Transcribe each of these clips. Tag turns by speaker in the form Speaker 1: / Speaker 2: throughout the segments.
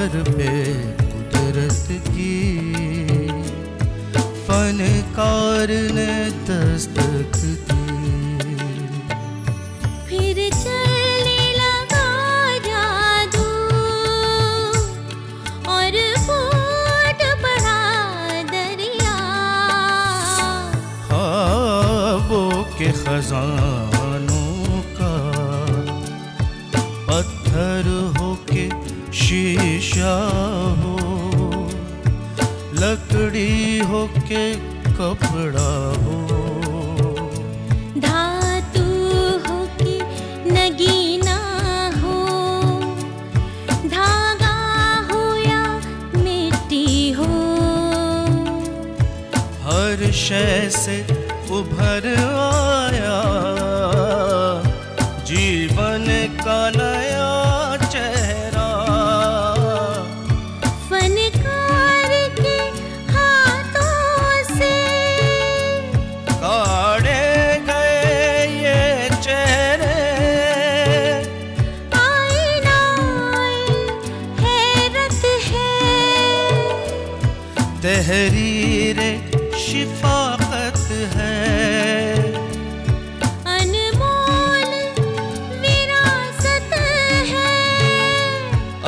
Speaker 1: Sir पे कुदरत की फनकार ने दस्तक दी।
Speaker 2: फिर चलने लगा जादू और फूट पड़ा दरिया।
Speaker 1: ख्वाबों के खजानों का पत्थर होके शीशा हो, लकड़ी होके कपड़ा हो,
Speaker 2: धातु होके नगीना हो, धागा हो या मिट्टी हो।
Speaker 1: हर शय से उभर आया जीवन का नया चेहरा।
Speaker 2: फनकार के हाथों से
Speaker 1: काढ़े गए ये चेहरे,
Speaker 2: आईना हैरत है,
Speaker 1: तहरीरे शिफाकत है,
Speaker 2: अनमोल विरासत है,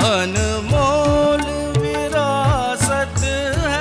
Speaker 1: अनमोल विरासत है।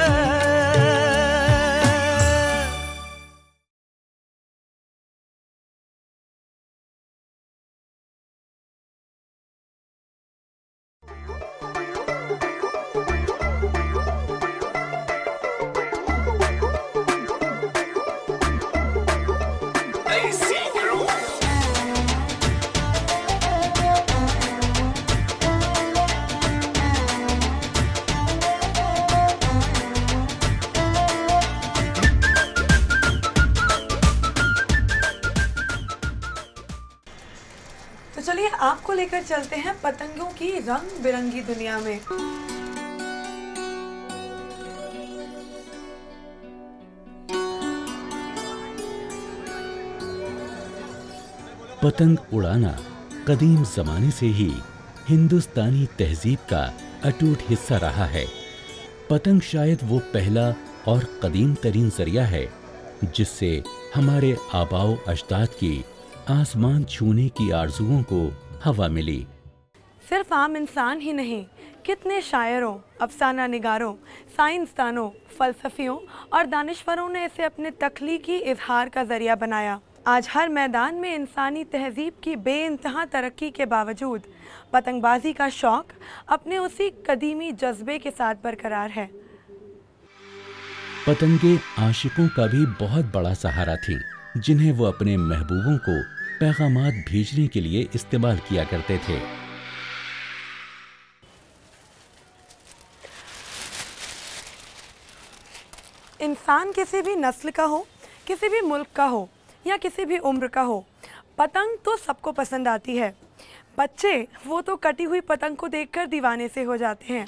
Speaker 3: तो चलिए आपको लेकर चलते हैं पतंगों की रंग बिरंगी दुनिया में।
Speaker 4: पतंग उड़ाना कदीम जमाने से ही हिंदुस्तानी तहजीब का अटूट हिस्सा रहा है। पतंग शायद वो पहला और कदीम तरीन जरिया है जिससे हमारे आबाओ अजदाद की आसमान छूने की आरजुओं को हवा मिली।
Speaker 3: सिर्फ आम इंसान ही नहीं, कितने शायरों, अफसाना निगारों, साइंसदानों, फलसफियों और दानिश्वरों ने इसे अपने तख्लीकी इजहार का जरिया बनाया। आज हर मैदान में इंसानी तहजीब की बेइंतहा तरक्की के बावजूद पतंगबाजी का शौक अपने उसी कदीमी जज्बे के साथ बरकरार है।
Speaker 4: पतंगे आशिकों का भी बहुत बड़ा सहारा थीं, जिन्हें वो अपने महबूबों को पैगामात भेजने के लिए इस्तेमाल किया करते थे।
Speaker 3: इंसान किसी भी नस्ल का हो, किसी भी मुल्क का हो या किसी भी उम्र का हो, पतंग तो सबको पसंद आती है। बच्चे वो तो कटी हुई पतंग को देखकर दीवाने से हो जाते हैं।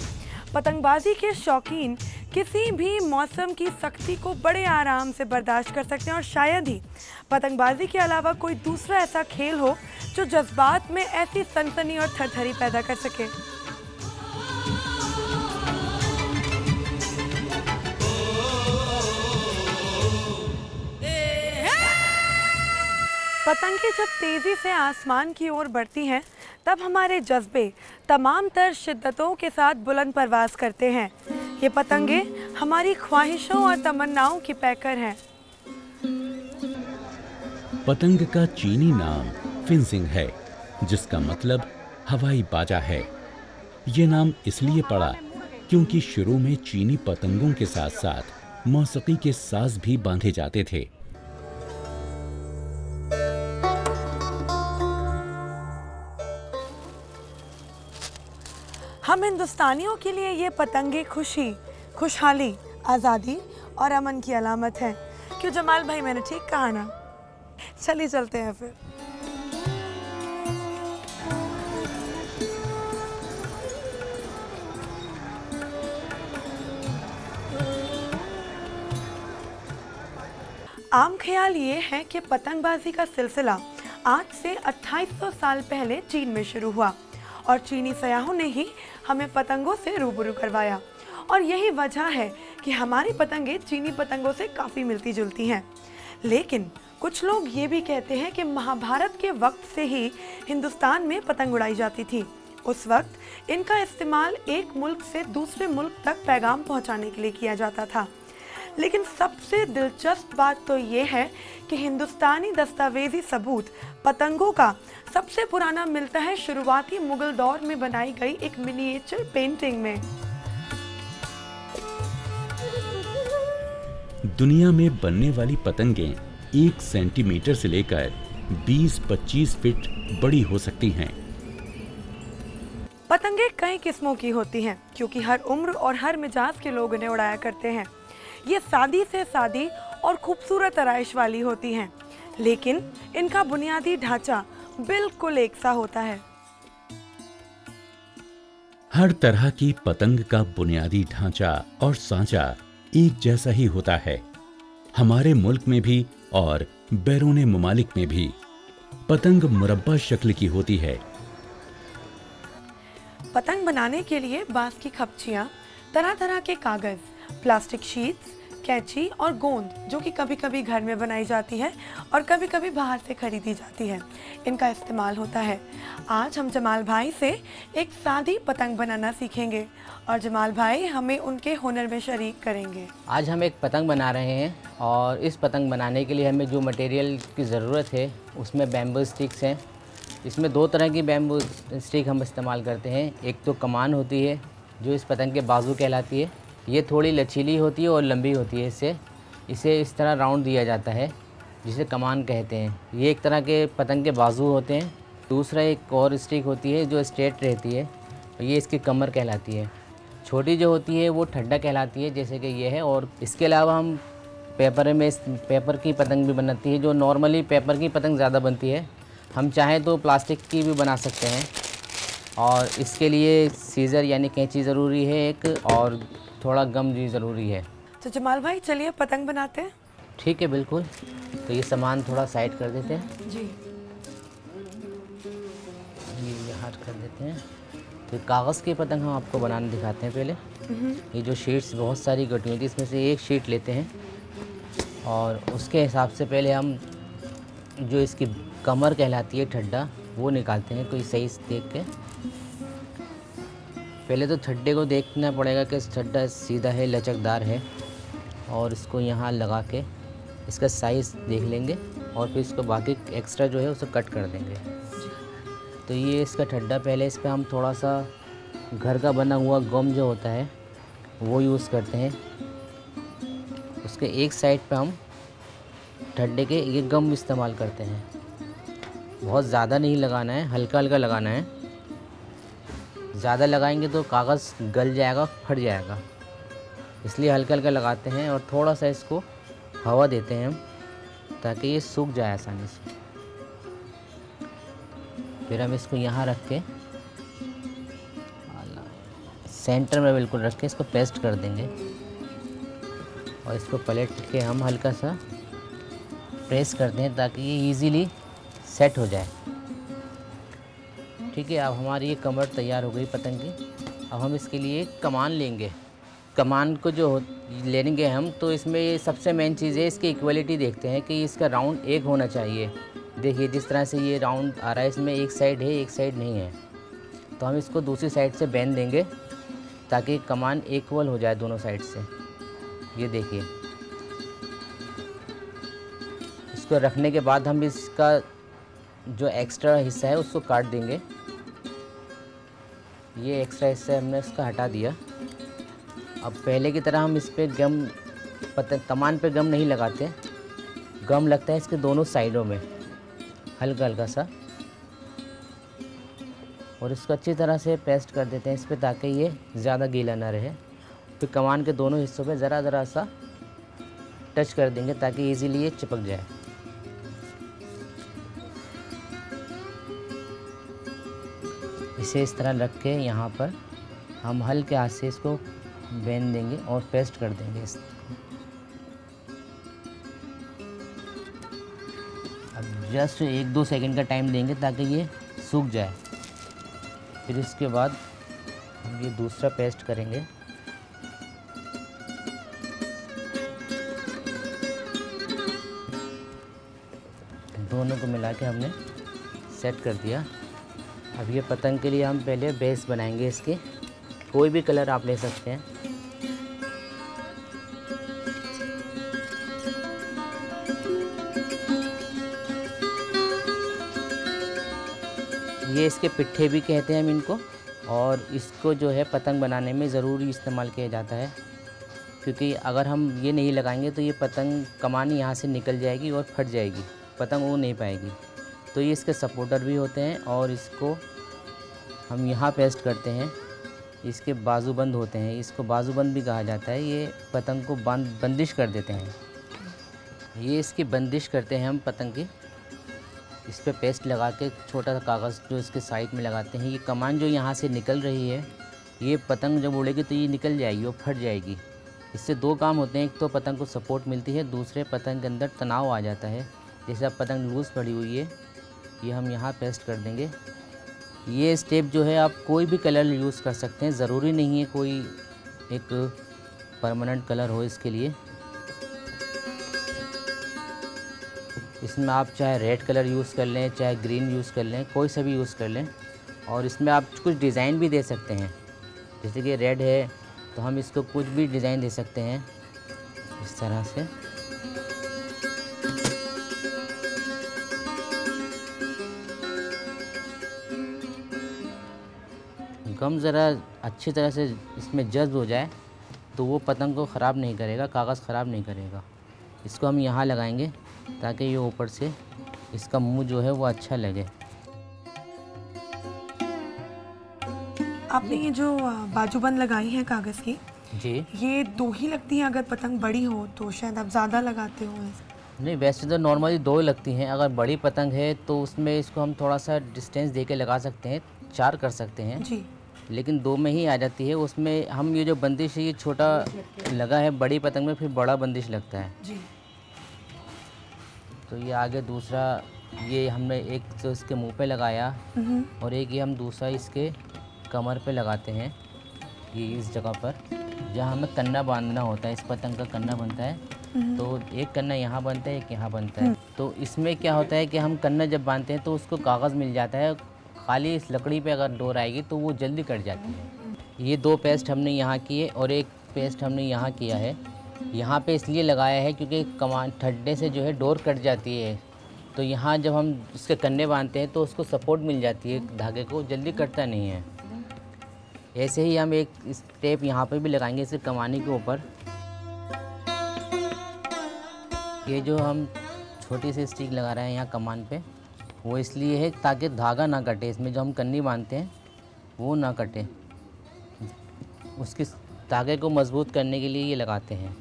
Speaker 3: पतंगबाजी के शौकीन किसी भी मौसम की सख्ती को बड़े आराम से बर्दाश्त कर सकते हैं और शायद ही पतंगबाजी के अलावा कोई दूसरा ऐसा खेल हो जो जज्बात में ऐसी सनसनी और थरथरी पैदा कर सके। पतंगें जब तेज़ी से आसमान की ओर बढ़ती हैं तब हमारे जज्बे तमाम तर शिद्दतों के साथ बुलंद परवाज़ करते हैं। ये पतंगे हमारी ख्वाहिशों और तमन्नाओं की पैकर हैं।
Speaker 4: पतंग का चीनी नाम फिंजिंग है, जिसका मतलब हवाई बाजा है। ये नाम इसलिए पड़ा क्योंकि शुरू में चीनी पतंगों के साथ साथ मौसीकी के साज भी बांधे जाते थे।
Speaker 3: हम हिंदुस्तानियों के लिए ये पतंगे खुशी, खुशहाली, आज़ादी और अमन की अलामत है। क्यों जमाल भाई, मैंने ठीक कहा ना? चलिए चलते हैं फिर। आम ख्याल ये है कि पतंगबाजी का सिलसिला आज से 2800 साल पहले चीन में शुरू हुआ और चीनी सयाहों ने ही हमें पतंगों से रूबरू करवाया। और यही वजह है कि हमारी पतंगें चीनी पतंगों से काफ़ी मिलती जुलती हैं। लेकिन कुछ लोग ये भी कहते हैं कि महाभारत के वक्त से ही हिंदुस्तान में पतंग उड़ाई जाती थी। उस वक्त इनका इस्तेमाल एक मुल्क से दूसरे मुल्क तक पैगाम पहुंचाने के लिए किया जाता था। लेकिन सबसे दिलचस्प बात तो ये है कि हिंदुस्तानी दस्तावेजी सबूत पतंगों का सबसे पुराना मिलता है शुरुआती मुगल दौर में बनाई गई एक मिनिएचर पेंटिंग में।
Speaker 4: दुनिया में बनने वाली पतंगें 1 सेंटीमीटर से लेकर 20-25 फीट बड़ी हो सकती हैं।
Speaker 3: पतंगें कई किस्मों की होती हैं क्योंकि हर उम्र और हर मिजाज के लोग इन्हें उड़ाया करते हैं। ये सादी से सादी और खूबसूरत आराइश वाली होती हैं, लेकिन इनका बुनियादी ढांचा बिल्कुल एक सा होता है।
Speaker 4: हर तरह की पतंग का बुनियादी ढांचा और सांचा एक जैसा ही होता है। हमारे मुल्क में भी और बैरूने ममालिक में भी पतंग मुरब्बा शक्ल की होती है।
Speaker 3: पतंग बनाने के लिए बांस की खपचियाँ, तरह तरह के कागज, प्लास्टिक शीट्स, कैंची और गोंद, जो कि कभी कभी घर में बनाई जाती है और कभी कभी बाहर से खरीदी जाती है, इनका इस्तेमाल होता है। आज हम जमाल भाई से एक सादी पतंग बनाना सीखेंगे और जमाल भाई हमें उनके हुनर में शरीक करेंगे।
Speaker 5: आज हम एक पतंग बना रहे हैं और इस पतंग बनाने के लिए हमें जो मटेरियल की ज़रूरत है उसमें बैम्बू स्टिक्स हैं। इसमें 2 तरह की बैम्बू स्टिक हम इस्तेमाल करते हैं। एक तो कमान होती है जो इस पतंग के बाजू कहलाती है। ये थोड़ी लचीली होती है और लंबी होती है। इसे इस तरह राउंड दिया जाता है जिसे कमान कहते हैं। ये एक तरह के पतंग के बाजू होते हैं। दूसरा एक और स्टिक होती है जो स्ट्रेट रहती है, ये इसकी कमर कहलाती है। छोटी जो होती है वो ठड्डा कहलाती है, जैसे कि ये है। और इसके अलावा हम पेपर की पतंग भी बनाती है, जो नॉर्मली पेपर की पतंग ज़्यादा बनती है। हम चाहें तो प्लास्टिक की भी बना सकते हैं और इसके लिए सीज़र यानी कैंची ज़रूरी है एक, और थोड़ा गम भी ज़रूरी है।
Speaker 3: तो जमाल भाई चलिए पतंग बनाते हैं।
Speaker 5: ठीक है, बिल्कुल। तो ये सामान थोड़ा साइड कर देते हैं
Speaker 3: जी।
Speaker 5: ये यहाँ कर देते हैं। तो कागज़ की पतंग हम आपको बनाना दिखाते हैं पहले। ये जो शीट्स बहुत सारी कटी हुई थी, इसमें से एक शीट लेते हैं और उसके हिसाब से पहले हम जो इसकी कमर कहलाती है ठड्डा, वो निकालते हैं कोई सही देख के। पहले तो ठड्डे को देखना पड़ेगा कि ठड्डा सीधा है, लचकदार है, और इसको यहाँ लगा के इसका साइज़ देख लेंगे और फिर इसको बाकी एक्स्ट्रा जो है उसे कट कर देंगे। तो ये इसका ठड्डा, पहले इस पर हम थोड़ा सा घर का बना हुआ गम जो होता है वो यूज़ करते हैं। उसके एक साइड पे हम ठड्डे के ये गम इस्तेमाल करते हैं। बहुत ज़्यादा नहीं लगाना है, हल्का हल्का लगाना है। ज़्यादा लगाएंगे तो कागज़ गल जाएगा, फट जाएगा, इसलिए हल्का हल्का लगाते हैं और थोड़ा सा इसको हवा देते हैं हम, ताकि ये सूख जाए आसानी से। फिर हम इसको यहाँ रख के सेंटर में बिल्कुल रख के इसको पेस्ट कर देंगे और इसको पलट के हम हल्का सा प्रेस करते हैं ताकि ये इजीली सेट हो जाए। ठीक है, अब हमारी ये कमर तैयार हो गई पतंग की। अब हम इसके लिए कमान लेंगे। कमान को जो लेंगे हम, तो इसमें ये सबसे मेन चीज़ है, इसकी इक्वलिटी देखते हैं कि इसका राउंड एक होना चाहिए। देखिए जिस तरह से ये राउंड आ रहा है, इसमें एक साइड है एक साइड नहीं है, तो हम इसको दूसरी साइड से बेंध देंगे ताकि कमान इक्वल हो जाए दोनों साइड से। ये देखिए, इसको रखने के बाद हम इसका जो एक्स्ट्रा हिस्सा है उसको काट देंगे। ये एक्स्ट्रा हिस्सा हमने इसका हटा दिया। अब पहले की तरह हम इस पर गम कमान पे गम नहीं लगाते, गम लगता है इसके दोनों साइडों में हल्का हल्का सा, और इसको अच्छी तरह से पेस्ट कर देते हैं इस पर ताकि ये ज़्यादा गीला ना रहे। फिर कमान के दोनों हिस्सों पे ज़रा ज़रा सा टच कर देंगे ताकि इजीली ये चिपक जाए। इसे इस तरह रख के यहाँ पर हम हल्के हाथ से इसको बेंध देंगे और पेस्ट कर देंगे अब जस्ट 1-2 सेकंड का टाइम देंगे ताकि ये सूख जाए। फिर इसके बाद हम ये दूसरा पेस्ट करेंगे। दोनों को मिला के हमने सेट कर दिया। अब ये पतंग के लिए हम पहले बेस बनाएंगे इसके। कोई भी कलर आप ले सकते हैं। ये इसके पिट्ठे भी कहते हैं हम इनको, और इसको जो है पतंग बनाने में ज़रूरी इस्तेमाल किया जाता है, क्योंकि अगर हम ये नहीं लगाएंगे तो ये पतंग कमान यहाँ से निकल जाएगी और फट जाएगी, पतंग वो नहीं पाएगी। तो ये इसके सपोर्टर भी होते हैं, और इसको हम यहाँ पेस्ट करते हैं। इसके बाजूबंद होते हैं, इसको बाजूबंद भी कहा जाता है। ये पतंग को बंदिश कर देते हैं। ये इसकी बंदिश करते हैं हम पतंग की। इस पे पेस्ट लगा के छोटा सा कागज़ जो इसके साइड में लगाते हैं। ये कमान जो यहाँ से निकल रही है, ये पतंग जब उड़ेगी तो ये निकल जाएगी और फट जाएगी। इससे दो काम होते हैं, एक तो पतंग को सपोर्ट मिलती है, दूसरे पतंग के अंदर तनाव आ जाता है। जैसे अब पतंग लूज़ पड़ी हुई है, ये हम यहाँ पेस्ट कर देंगे। ये स्टेप जो है आप कोई भी कलर यूज़ कर सकते हैं, ज़रूरी नहीं है कोई एक परमानेंट कलर हो इसके लिए। इसमें आप चाहे रेड कलर यूज़ कर लें, चाहे ग्रीन यूज़ कर लें, कोई सा भी यूज़ कर लें। और इसमें आप कुछ डिज़ाइन भी दे सकते हैं। जैसे कि रेड है तो हम इसको कुछ भी डिज़ाइन दे सकते हैं इस तरह से। गम ज़रा अच्छी तरह से इसमें जज्ब हो जाए तो वो पतंग को ख़राब नहीं करेगा, कागज़ ख़राब नहीं करेगा। इसको हम यहाँ लगाएंगे ताकि ये ऊपर से इसका मुंह जो है वो अच्छा लगे।
Speaker 3: आपने ये जो बाजूबंद लगाई है कागज़ की,
Speaker 5: जी,
Speaker 3: ये दो ही लगती हैं? अगर पतंग बड़ी हो तो शायद आप ज़्यादा लगाते हो।
Speaker 5: नहीं, वैसे तो नॉर्मली दो ही लगती हैं। अगर बड़ी पतंग है तो उसमें इसको हम थोड़ा सा डिस्टेंस दे के लगा सकते हैं, 4 कर सकते हैं
Speaker 3: जी।
Speaker 5: लेकिन 2 में ही आ जाती है। उसमें हम ये जो बंदिश है ये छोटा लगा है, बड़ी पतंग में फिर बड़ा बंदिश लगता है
Speaker 3: जी।
Speaker 5: तो ये आगे दूसरा, ये हमने एक तो इसके मुंह पे लगाया और एक ये हम दूसरा इसके कमर पे लगाते हैं। ये इस जगह पर जहाँ हमें कन्ना बांधना होता है, इस पतंग का कन्ना बनता है। तो एक कन्ना यहाँ बनता है, एक यहाँ बनता है। तो इसमें क्या होता है कि हम कन्ना जब बांधते हैं तो उसको कागज़ मिल जाता है। खाली इस लकड़ी पे अगर डोर आएगी तो वो जल्दी कट जाती है। ये 2 पेस्ट हमने यहाँ किए और एक पेस्ट हमने यहाँ किया है। यहाँ पे इसलिए लगाया है क्योंकि कमान ठड्डे से जो है डोर कट जाती है, तो यहाँ जब हम इसके कन्ने बांधते हैं तो उसको सपोर्ट मिल जाती है, धागे को जल्दी कटता नहीं है। ऐसे ही हम एक स्टेप यहाँ पे भी लगाएंगे इसे कमानी के ऊपर। ये जो हम छोटी सी स्टिक लगा रहे हैं यहाँ कमान पे, वो इसलिए है ताकि धागा ना कटे। इसमें जो हम कन्नी बांधते हैं वो ना कटे, उसके धागे को मजबूत करने के लिए ये लगाते हैं।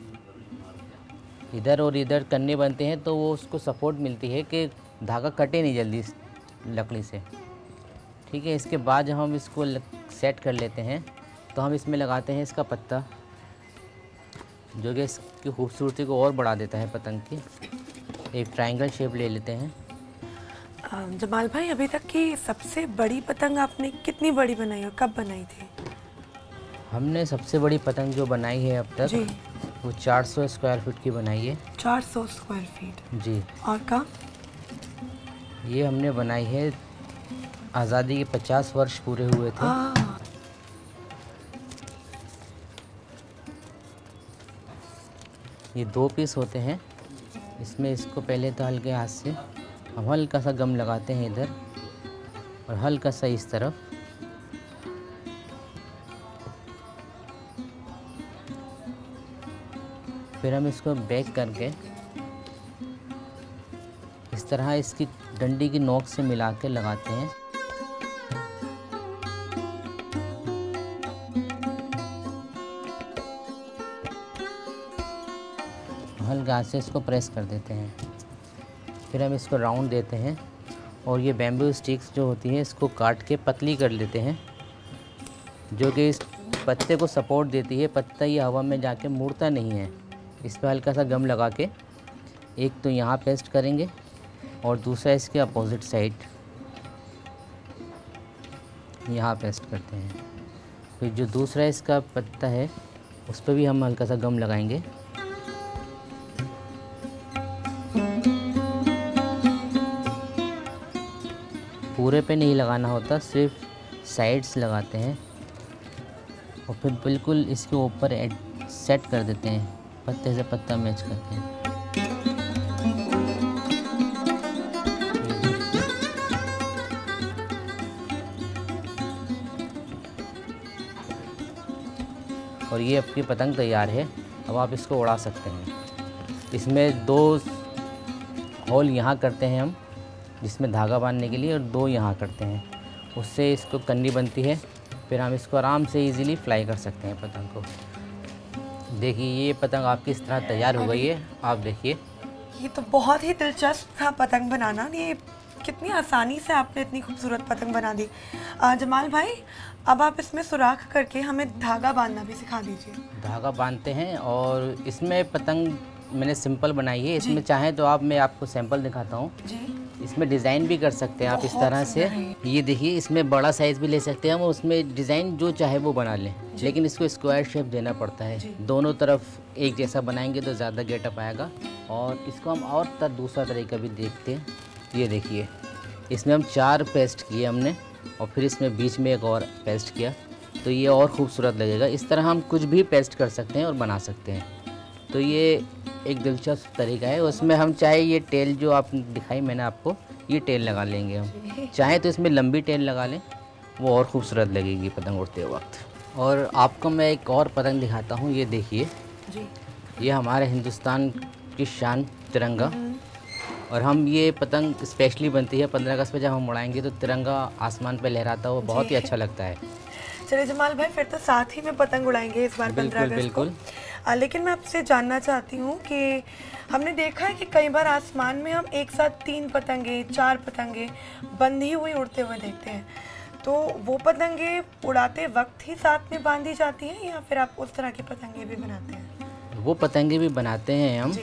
Speaker 5: इधर और इधर कन्ने बनते हैं तो वो उसको सपोर्ट मिलती है कि धागा कटे नहीं जल्दी इस लकड़ी से। ठीक है, इसके बाद जब हम इसको सेट कर लेते हैं तो हम इसमें लगाते हैं इसका पत्ता, जो कि इसकी खूबसूरती को और बढ़ा देता है पतंग की। एक ट्रायंगल शेप ले लेते हैं।
Speaker 3: जमाल भाई, अभी तक की सबसे बड़ी पतंग आपने कितनी बड़ी बनाई और कब बनाई थी?
Speaker 5: हमने सबसे बड़ी पतंग जो बनाई है अब तक
Speaker 3: जी।
Speaker 5: वो 400 स्क्वायर फीट की बनाई है।
Speaker 3: 400 स्क्वायर फीट?
Speaker 5: जी।
Speaker 3: और का?
Speaker 5: ये हमने बनाई है आज़ादी के 50 वर्ष पूरे हुए थे। ये 2 पीस होते हैं। इसमें इसको पहले तो हल्के हाथ से हम हल्का सा गम लगाते हैं इधर और हल्का सा इस तरफ। फिर हम इसको बैक करके इस तरह इसकी डंडी की नोक से मिला के लगाते हैं। हल्का हाथ से इसको प्रेस कर देते हैं। फिर हम इसको राउंड देते हैं और ये बैम्बू स्टिक्स जो होती हैं इसको काट के पतली कर लेते हैं, जो कि इस पत्ते को सपोर्ट देती है। पत्ता ये हवा में जाके मुड़ता नहीं है। इस पर हल्का सा गम लगा के एक तो यहाँ पेस्ट करेंगे और दूसरा इसके अपोजिट साइड। यहाँ पेस्ट करते हैं। फिर जो दूसरा इसका पत्ता है उस पर भी हम हल्का सा गम लगाएंगे। पूरे पे नहीं लगाना होता, सिर्फ साइड्स लगाते हैं और फिर बिल्कुल इसके ऊपर सेट कर देते हैं, पत्ते से पत्ता मैच करते हैं। और ये आपकी पतंग तैयार है। अब आप इसको उड़ा सकते हैं। इसमें 2 होल यहाँ करते हैं हम, जिसमें धागा बांधने के लिए, और 2 यहाँ करते हैं, उससे इसको कन्नी बनती है। फिर हम इसको आराम से इजीली फ्लाई कर सकते हैं पतंग को। देखिए ये पतंग आपकी इस तरह तैयार हो गई है। आप देखिए,
Speaker 3: ये तो बहुत ही दिलचस्प था पतंग बनाना। ये कितनी आसानी से आपने इतनी खूबसूरत पतंग बना दी। जमाल भाई, अब आप इसमें सुराख करके हमें धागा बांधना भी सिखा दीजिए।
Speaker 5: धागा बांधते हैं और इसमें पतंग मैंने सिंपल बनाई है। इसमें चाहें तो मैं आपको सैंपल दिखाता हूँ। इसमें डिज़ाइन भी कर सकते हैं आप इस तरह से। ये देखिए, इसमें बड़ा साइज़ भी ले सकते हैं हम, उसमें डिज़ाइन जो चाहे वो बना लें, लेकिन इसको स्क्वायर शेप देना पड़ता है। दोनों तरफ एक जैसा बनाएंगे तो ज़्यादा गेटअप आएगा। और इसको हम और दूसरा तरीका भी देखते हैं। ये देखिए, इसमें हम 4 पेस्ट किए हमने और फिर इसमें बीच में एक और पेस्ट किया, तो ये और ख़ूबसूरत लगेगा। इस तरह हम कुछ भी पेस्ट कर सकते हैं और बना सकते हैं। तो ये एक दिलचस्प तरीका है। उसमें हम चाहे ये टेल जो आप दिखाई मैंने आपको, ये टेल लगा लेंगे हम। चाहे तो इसमें लंबी टेल लगा लें, वो और ख़ूबसूरत लगेगी पतंग उड़ते वक्त। और आपको मैं एक और पतंग दिखाता हूँ। ये देखिए, ये हमारे हिंदुस्तान की शान तिरंगा। और हम ये पतंग स्पेशली बनती है 15 अगस्त पे, जब हम उड़ाएंगे तो तिरंगा आसमान पे लहराता है, वो बहुत ही अच्छा लगता है।
Speaker 3: चलिए जमाल भाई, फिर तो साथ ही में पतंग उड़ाएंगे इस बार 15 अगस्त को। लेकिन मैं आपसे जानना चाहती हूँ कि हमने देखा है कि कई बार आसमान में हम एक साथ 3 पतंगे 4 पतंगे बंधी हुई उड़ते हुए देखते हैं। तो वो पतंगे उड़ाते वक्त ही साथ में बांधी जाती हैं या फिर आप उस तरह की पतंगे भी बनाते हैं?
Speaker 5: वो पतंगे भी बनाते हैं हम,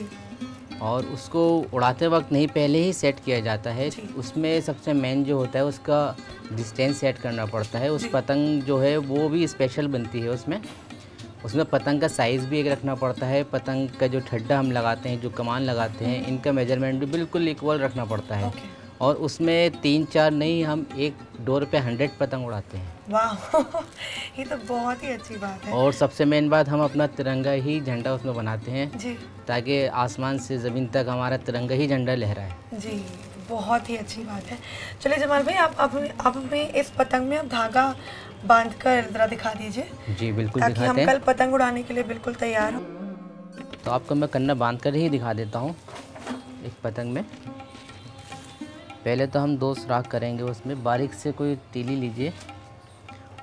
Speaker 5: और उसको उड़ाते वक्त नहीं, पहले ही सेट किया जाता है। उसमें सबसे मेन जो होता है उसका डिस्टेंस सेट करना पड़ता है। उस पतंग जो है वो भी स्पेशल बनती है। उसमें पतंग का साइज़ भी एक रखना पड़ता है। पतंग का जो ठड्डा हम लगाते हैं, जो कमान लगाते हैं, इनका मेजरमेंट भी बिल्कुल इक्वल रखना पड़ता है। और उसमें 3-4 नहीं, हम एक डोर पे 100 पतंग उड़ाते हैं।
Speaker 3: वाह, ये तो बहुत ही अच्छी बात है।
Speaker 5: और सबसे मेन बात, हम अपना तिरंगा ही झंडा उसमें बनाते हैं
Speaker 3: जी, ताकि
Speaker 5: आसमान से ज़मीन तक हमारा तिरंगा ही झंडा लहराए।
Speaker 3: जी, बहुत ही अच्छी बात है। चलिए जमाल भाई, आप हमें इस पतंग में आप धागा बांधकर ज़रा दिखा दीजिए। जी बिल्कुल, ताकि हम कल पतंग उड़ाने के लिए बिल्कुल तैयार हो।
Speaker 5: तो आपको मैं कन्ना बांध कर ही दिखा देता हूँ। एक पतंग में पहले तो हम 2 सुराख करेंगे। उसमें बारीक से कोई तीली लीजिए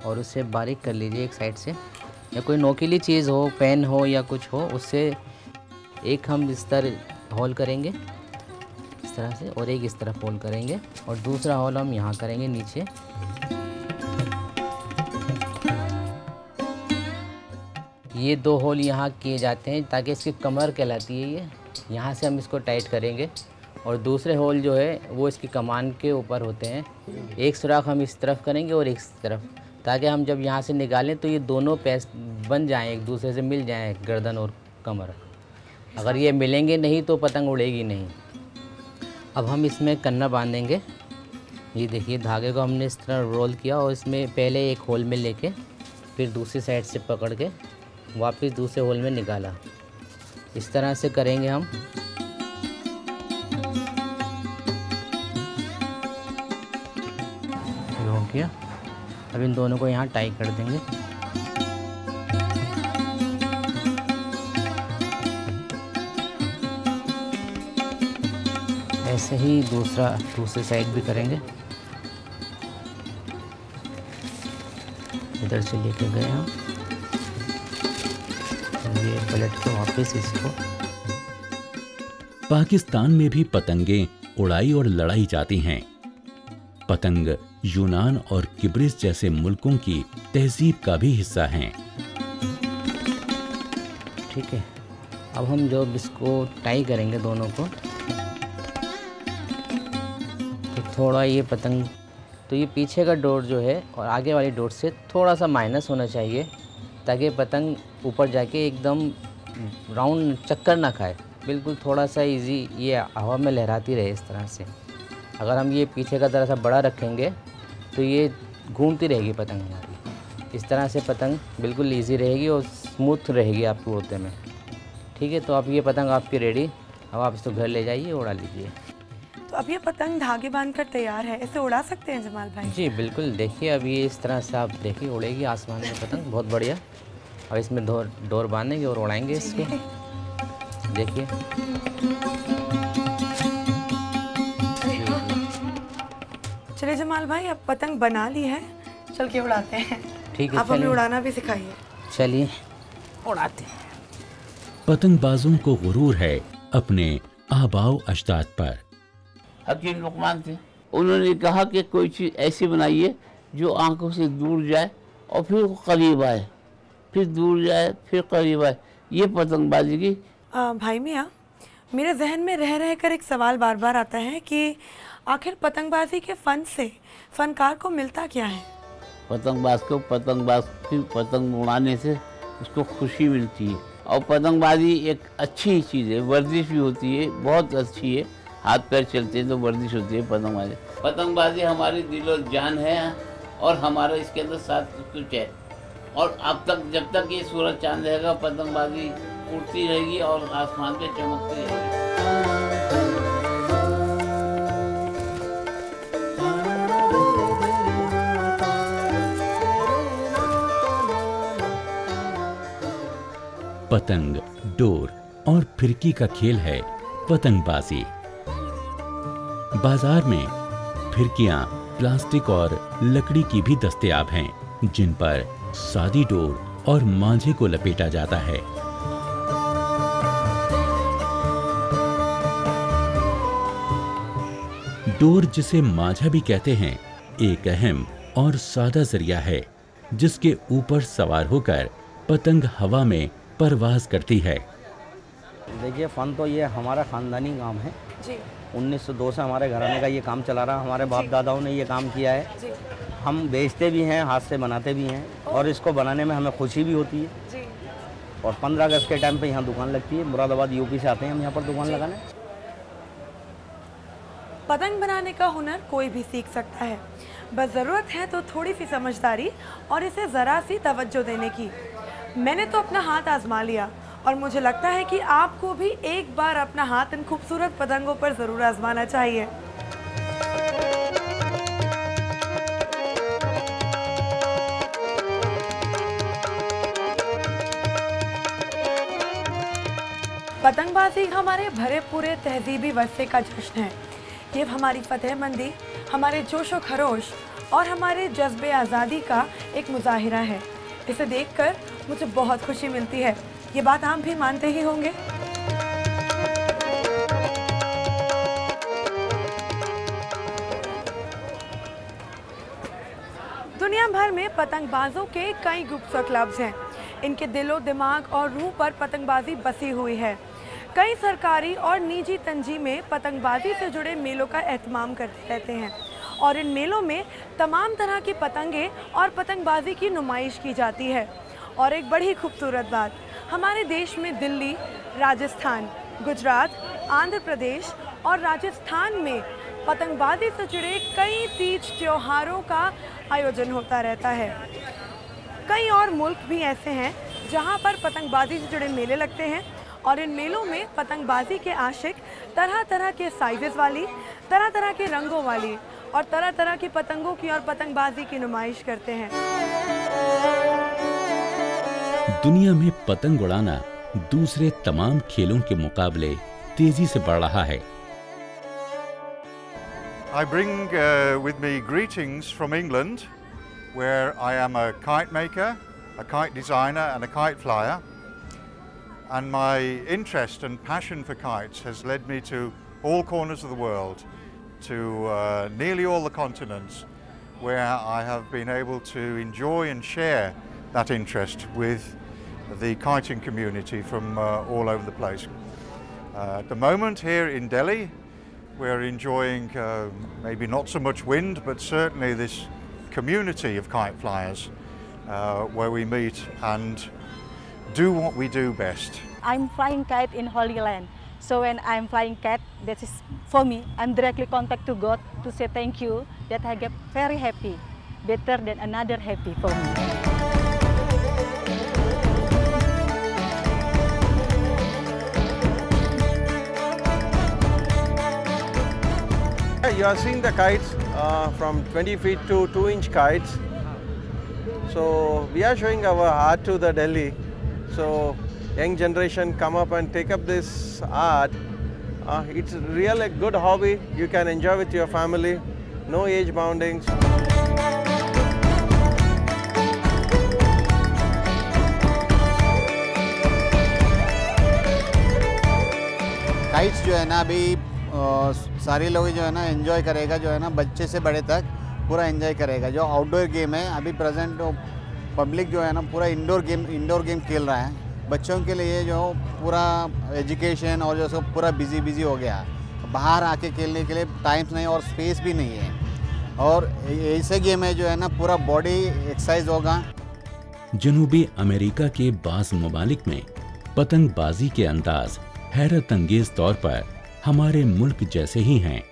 Speaker 5: और उसे बारीक कर लीजिए एक साइड से, या कोई नोकीली चीज़ हो, पेन हो या कुछ हो, उससे एक हम इस तरह होल करेंगे इस तरह से, और एक इस तरफ होल करेंगे, और दूसरा होल हम यहाँ करेंगे नीचे। ये 2 होल यहाँ किए जाते हैं ताकि इसकी कमर कहलाती है ये, यहाँ से हम इसको टाइट करेंगे। और दूसरे होल जो है वो इसकी कमान के ऊपर होते हैं। एक सुराख हम इस तरफ करेंगे और एक इस तरफ, ताकि हम जब यहाँ से निकालें तो ये दोनों पेस्ट बन जाएं, एक दूसरे से मिल जाएं, गर्दन और कमर। अगर ये मिलेंगे नहीं तो पतंग उड़ेगी नहीं। अब हम इसमें कन्ना बांधेंगे। ये देखिए, धागे को हमने इस तरह रोल किया और इसमें पहले एक होल में लेके फिर दूसरी साइड से पकड़ के वापस दूसरे होल में निकाला। इस तरह से करेंगे हम। हो गया। अब इन दोनों को यहाँ टाई कर देंगे। ऐसे ही दूसरी साइड भी करेंगे। इधर से लेके गए हम, ये पलट के वापस इसको।
Speaker 4: पाकिस्तान में भी पतंगे उड़ाई और लड़ाई जाती हैं। पतंग यूनान और किब्रिस जैसे मुल्कों की तहजीब का भी हिस्सा हैं।
Speaker 5: ठीक है, अब हम जो इसको टाई करेंगे दोनों को, तो थोड़ा ये पतंग तो ये पीछे का डोर जो है और आगे वाली डोर से थोड़ा सा माइनस होना चाहिए, ताकि पतंग ऊपर जाके एकदम राउंड चक्कर ना खाए, बिल्कुल थोड़ा सा इजी ये हवा में लहराती रहे इस तरह से। अगर हम ये पीछे का ज़रा सा बड़ा रखेंगे तो ये घूमती रहेगी पतंग हमारी। इस तरह से पतंग बिल्कुल इजी रहेगी और स्मूथ रहेगी आपके उड़ते में। ठीक है, तो अब ये पतंग आपकी रेडी, अब आप इसको घर ले जाइए, उड़ा लीजिए।
Speaker 3: तो अब ये पतंग धागे बांधकर तैयार है, इसे उड़ा सकते हैं जमाल भाई?
Speaker 5: जी बिल्कुल, देखिए अब ये इस तरह से आप देखिए उड़ेगी आसमान में पतंग, बहुत बढ़िया। और इसमें डोर बांधेंगे और उड़ाएंगे इसको, देखिए।
Speaker 3: चलिए जमाल भाई, अब पतंग बना ली है, चल के उड़ाते हैं।
Speaker 5: ठीक है,
Speaker 3: आप हमें उड़ाना भी सिखाइए।
Speaker 5: चलिए उड़ाते हैं।
Speaker 4: पतंगबाजों को गुरूर है अपने आबाओ अजदाद पर।
Speaker 6: हकीम लुकमान थे, उन्होंने कहा कि कोई चीज़ ऐसी बनाइए जो आंखों से दूर जाए और फिर करीब आए, फिर दूर जाए फिर करीब आए। ये पतंगबाजी की।
Speaker 3: भाई मियाँ, मेरे जहन में रह रह कर एक सवाल बार बार आता है कि आखिर पतंगबाजी के फन से फनकार को मिलता क्या है?
Speaker 6: पतंगबाज को पतंगबाज की पतंग उड़ाने से उसको खुशी मिलती है। और पतंगबाजी एक अच्छी चीज़ है, वर्जिश भी होती है, बहुत अच्छी है। हाथ पैर चलते हैं तो वर्जिश होती है पतंगबाजी। पतंगबाजी हमारी दिलो जान है और हमारा इसके अंदर साथ कुछ है। और अब तक जब तक ये सूरज चांद रहेगा पतंगबाजी उड़ती रहेगी और आसमान पे चमकती रहेगी।
Speaker 4: पतंग, डोर और फिरकी का खेल है पतंगबाजी। बाजार में फिरकियां प्लास्टिक और लकड़ी की भी दस्तयाब हैं, जिन पर सादी डोर और मांझे को लपेटा जाता है। डोर, जिसे मांझा भी कहते हैं, एक अहम और सादा जरिया है जिसके ऊपर सवार होकर पतंग हवा में परवाज करती है।
Speaker 7: देखिए, फ़न तो ये हमारा ख़ानदानी काम है जी। 1902 से हमारे घराने का ये काम चला रहा, हमारे बाप दादाओं ने ये काम किया है जी। हम बेचते भी हैं, हाथ से बनाते भी हैं और इसको बनाने में हमें खुशी भी होती है जी। और 15 अगस्त के टाइम पे यहाँ दुकान लगती है। मुरादाबाद यूपी से आते हैं हम यहाँ पर दुकान लगाने।
Speaker 3: पतंग बनाने का हुनर कोई भी सीख सकता है, बस ज़रूरत है तो थोड़ी सी समझदारी और इसे ज़रा सी तवज्जो देने की। मैंने तो अपना हाथ आजमा लिया और मुझे लगता है कि आपको भी एक बार अपना हाथ इन खूबसूरत पतंगों पर ज़रूर आजमाना चाहिए। पतंगबाजी हमारे भरे पूरे तहजीबी वर्षे का जश्न है। ये हमारी फतेहमंदी, हमारे जोशो खरोश और हमारे जज्बे आज़ादी का एक मुजाहिरा है। इसे देखकर मुझे बहुत खुशी मिलती है। ये बात आप भी मानते ही होंगे। दुनिया भर में पतंगबाजों के कई ग्रुप्स और क्लब्स हैं। इनके दिलो दिमाग और रूह पर पतंगबाजी बसी हुई है। कई सरकारी और निजी तंजीमें पतंगबाजी से जुड़े मेलों का एहतमाम करते रहते हैं और इन मेलों में तमाम तरह की पतंगें और पतंगबाजी की नुमाइश की जाती है। और एक बड़ी खूबसूरत बात, हमारे देश में दिल्ली, राजस्थान, गुजरात, आंध्र प्रदेश और राजस्थान में पतंगबाजी से जुड़े कई तीज त्योहारों का आयोजन होता रहता है। कई और मुल्क भी ऐसे हैं जहां पर पतंगबाजी से जुड़े मेले लगते हैं और इन मेलों में पतंगबाजी के आशिक तरह तरह के साइजेस वाली, तरह तरह के रंगों वाली और तरह तरह की पतंगों की और पतंगबाजी की नुमाइश करते हैं।
Speaker 4: दुनिया में पतंग उड़ाना दूसरे तमाम खेलों के मुकाबले तेजी से बढ़ रहा है।
Speaker 8: I bring with me greetings from England, where I am a kite maker, a kite designer and a kite flyer. And my interest and passion for kites has led me to all corners of the world, to nearly all the continents, where I have been able to enjoy and share that interest with the kiting community from all over the place. At the moment here in Delhi, we're enjoying maybe not so much wind, but certainly this community of kite flyers where we meet and do what we do best.
Speaker 9: I'm flying kite in Holy Land. So when I'm flying kite, that is for me, I'm directly contact to God to say thank you, that I get very happy, better than another happy for me.
Speaker 10: You are seeing the kites from 20 feet to 2-inch kites. So we are showing our art to the Delhi. So young generation come up and take up this art. It's really a good hobby. You can enjoy with your family. No age boundings.
Speaker 11: Kites जो है ना अभी सारे लोग जो है ना enjoy करेगा, जो है ना बच्चे से बड़े तक पूरा एंजॉय करेगा। जो आउटडोर गेम है अभी प्रेजेंट पब्लिक जो है ना पूरा इंडोर गेम खेल रहा है। बच्चों के लिए जो पूरा एजुकेशन और जो पूरा बिजी हो गया, बाहर आके खेलने के लिए टाइम नहीं और स्पेस भी नहीं है। और ऐसे गेम है जो है ना पूरा बॉडी एक्सरसाइज होगा।
Speaker 4: जनूबी अमेरिका के बाज़ ममालिक में पतंगबाजी के अंदाज हैरत अंगेज तौर पर हमारे मुल्क जैसे ही हैं।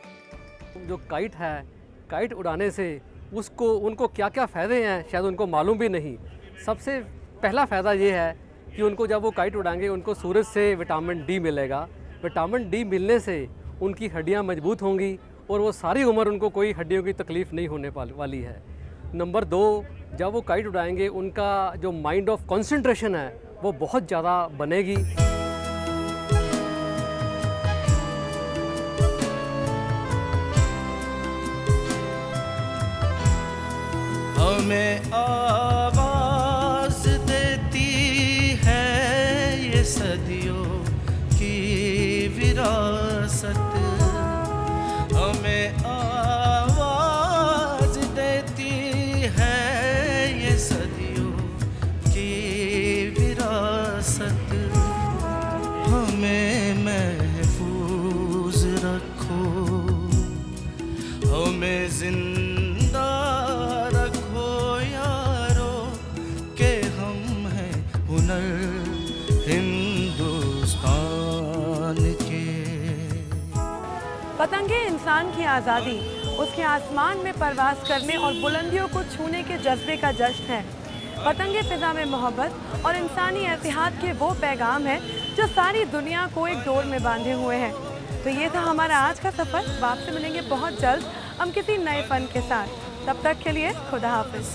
Speaker 12: जो काइट है, काइट उड़ाने से उनको क्या क्या फ़ायदे हैं शायद उनको मालूम भी नहीं। सबसे पहला फ़ायदा ये है कि उनको जब वो काइट उड़ाएंगे उनको सूरज से विटामिन डी मिलेगा। विटामिन डी मिलने से उनकी हड्डियां मजबूत होंगी और वो सारी उम्र उनको कोई हड्डियों की तकलीफ़ नहीं होने वाली है। नंबर 2, जब वो काइट उड़ाएंगे उनका जो माइंड ऑफ कंसंट्रेशन है वो बहुत ज़्यादा बनेगी।
Speaker 1: हमें आवाज देती है ये सदियों की विरासत। हमें आवाज देती है ये सदियों की विरासत। हमें महफूज रखो, हमें जिंदा रखो यारो के हम हैं हुनर हिंदुस्तान के।
Speaker 3: पतंगे इंसान की आज़ादी, उसके आसमान में परवास करने और बुलंदियों को छूने के जज्बे का जश्न है। पतंगे फ़िज़ा में मोहब्बत और इंसानी एतिहाद के वो पैगाम हैं जो सारी दुनिया को एक डोर में बांधे हुए हैं। तो ये था हमारा आज का सफ़र। आपसे मिलेंगे बहुत जल्द हम किसी नए फ़न के साथ। तब तक के लिए खुदा हाफिज़।